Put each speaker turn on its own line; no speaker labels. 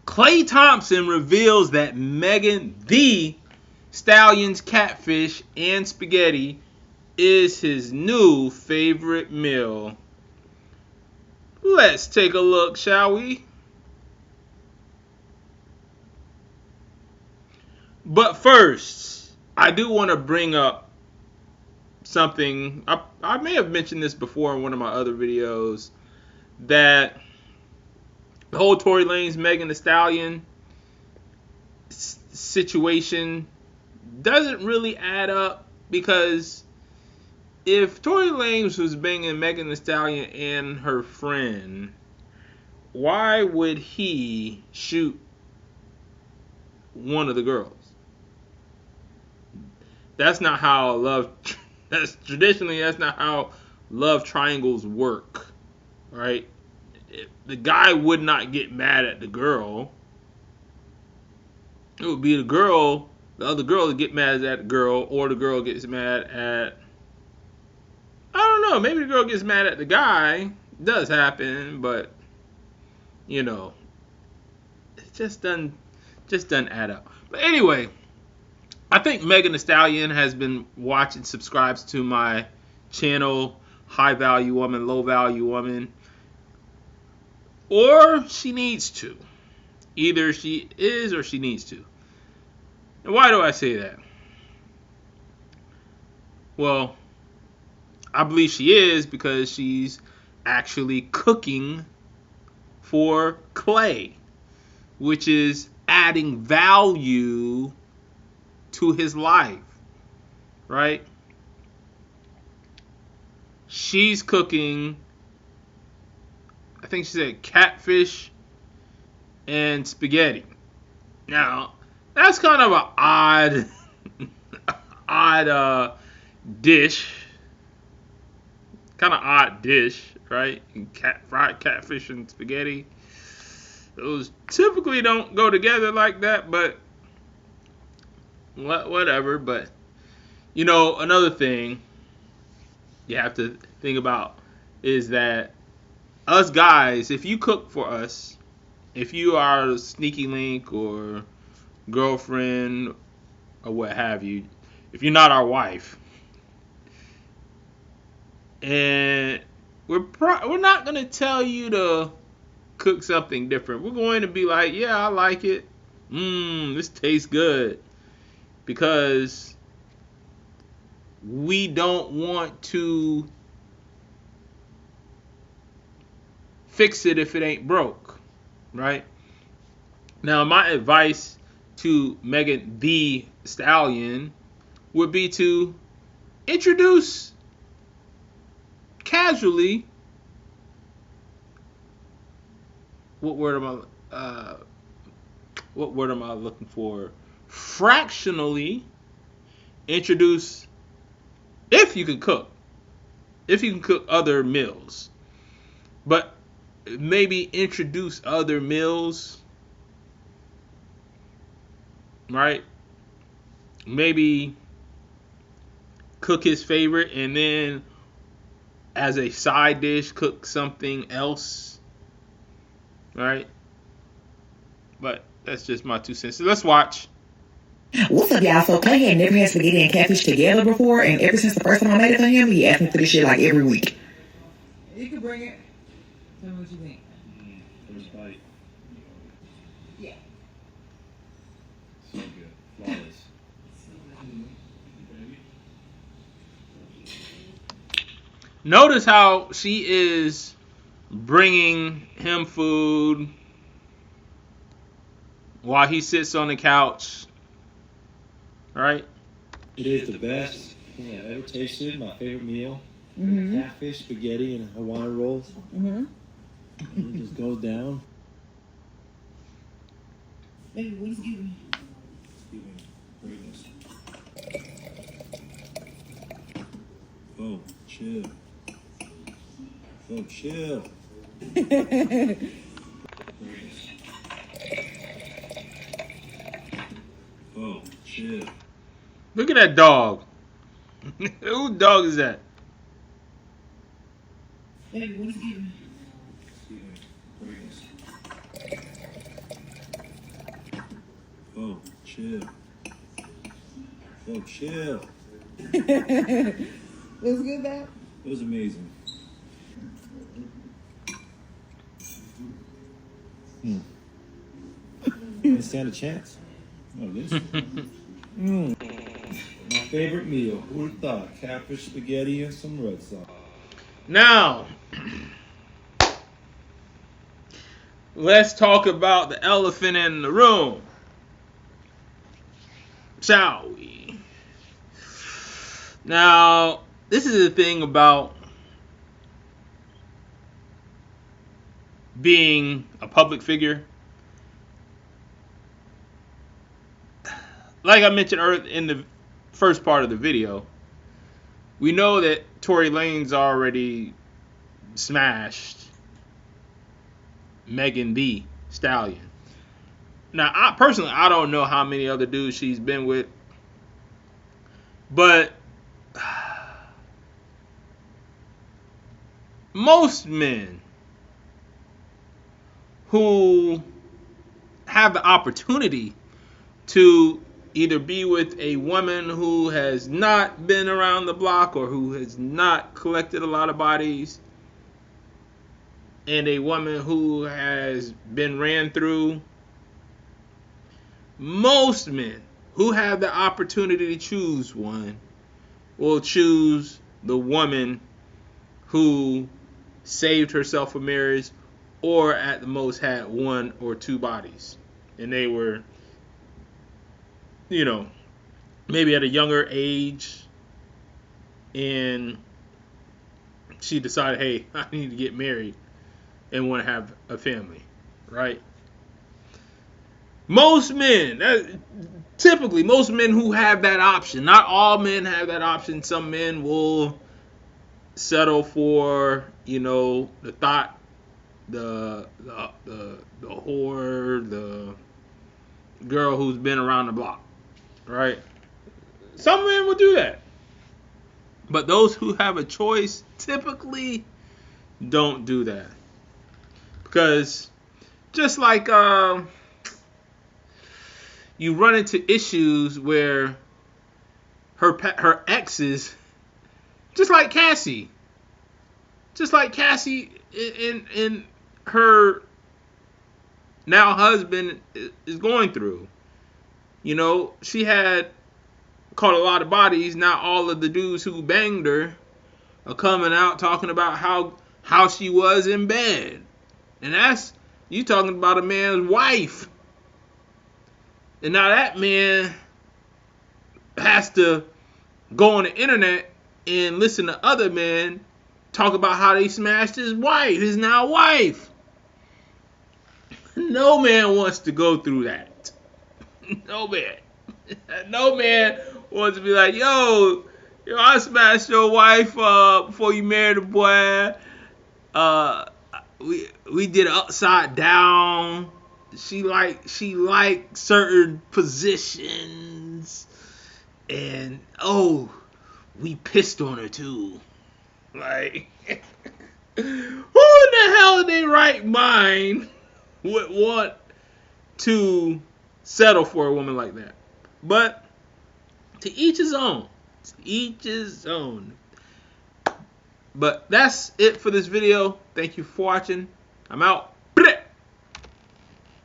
Klay Thompson reveals that Megan Thee Stallion's catfish and spaghetti is his new favorite meal. Let's take a look, shall we? But first, I do want to bring up something. I may have mentioned this before in one of my other videos, that the whole Tory Lanez, Megan Thee Stallion situation doesn't really add up, because if Tory Lanez was banging Megan Thee Stallion and her friend, why would he shoot one of the girls? That's not how love. That's not how love triangles work, right? The guy would not get mad at the girl. It would be the other girl that get mad at the girl, or the girl gets mad at, I don't know, maybe the girl gets mad at the guy. It does happen, but you know, it just doesn't add up. But anyway, I think Megan Thee Stallion has been subscribes to my channel, High Value Woman, Low Value Woman, or she needs to. Either she is or she needs to. And why do I say that? Well, I believe she is because she's actually cooking for Klay, which is adding value to his life, right? She's cooking, I think she said catfish and spaghetti. Now, that's kind of an odd dish. Kind of odd dish, right? Fried catfish and spaghetti. Those typically don't go together like that, but whatever. But you know, another thing you have to think about is that us guys, if you cook for us, if you are a sneaky link or girlfriend or what have you, if you're not our wife, and we're not gonna tell you to cook something different. We're going to be like, yeah, I like it. This tastes good. Because we don't want to fix it if it ain't broke, right? Now, my advice to Megan Thee Stallion would be to introduce casually, what word am I looking for? Fractionally introduce, if you can cook other meals, but maybe introduce other meals, right? Maybe cook his favorite and then as a side dish cook something else, right? But that's just my 2 cents. So let's watch.
What's up, y'all? So Klay had never had spaghetti and catfish together before, and ever since the first time I made it for him, he asked me for this shit like every week.
You can bring it. Tell me what you think.
First bite.
Yeah.
So good. Flawless.
Notice how she is bringing him food while he sits on the couch, right?
It is the best thing I've ever tasted. My favorite meal. Catfish, spaghetti, and Hawaiian rolls. And it just goes down.
Baby, what is giving?
Greatness. Oh, chill. Oh, chill. Oh, chill.
Look at that dog. Whose dog is that?
Baby, what is giving?
Greatness. Oh, chill. Oh, chill.
Was good, Dad?
It was amazing. Didn't stand a chance. Oh, this. My favorite meal. Who would have thought? Catfish, spaghetti, and some red sauce.
Now, let's talk about the elephant in the room. Shall we? Now, this is the thing about being a public figure. Like I mentioned in the first part of the video, we know that Tory Lanez already smashed Megan Thee Stallion. Now, I don't know how many other dudes she's been with, but most men who have the opportunity to either be with a woman who has not been around the block or who has not collected a lot of bodies, and a woman who has been ran through, most men who have the opportunity to choose one will choose the woman who saved herself for marriage, or at the most had one or two bodies, and they were, maybe at a younger age, and she decided, hey, I need to get married and want to have a family, right? Most men, typically most men who have that option, not all men have that option. Some men will settle for, the thought, the whore, the girl who's been around the block, right? Some men will do that. But those who have a choice typically don't do that. Because just like you run into issues where her exes, just like Cassie and her now husband is going through. She had caught a lot of bodies. Now all of the dudes who banged her are coming out talking about how she was in bed. And that's, you talking about a man's wife. And now that man has to go on the internet and listen to other men talk about how they smashed his wife, his now wife. No man wants to go through that. No man. No man wants to be like, yo, I smashed your wife before you married a boy. We did it upside down. She liked certain positions, and we pissed on her too. Like, who in the hell in their right mind would want to settle for a woman like that? But to each his own. To each his own. But that's it for this video. Thank you for watching. I'm out.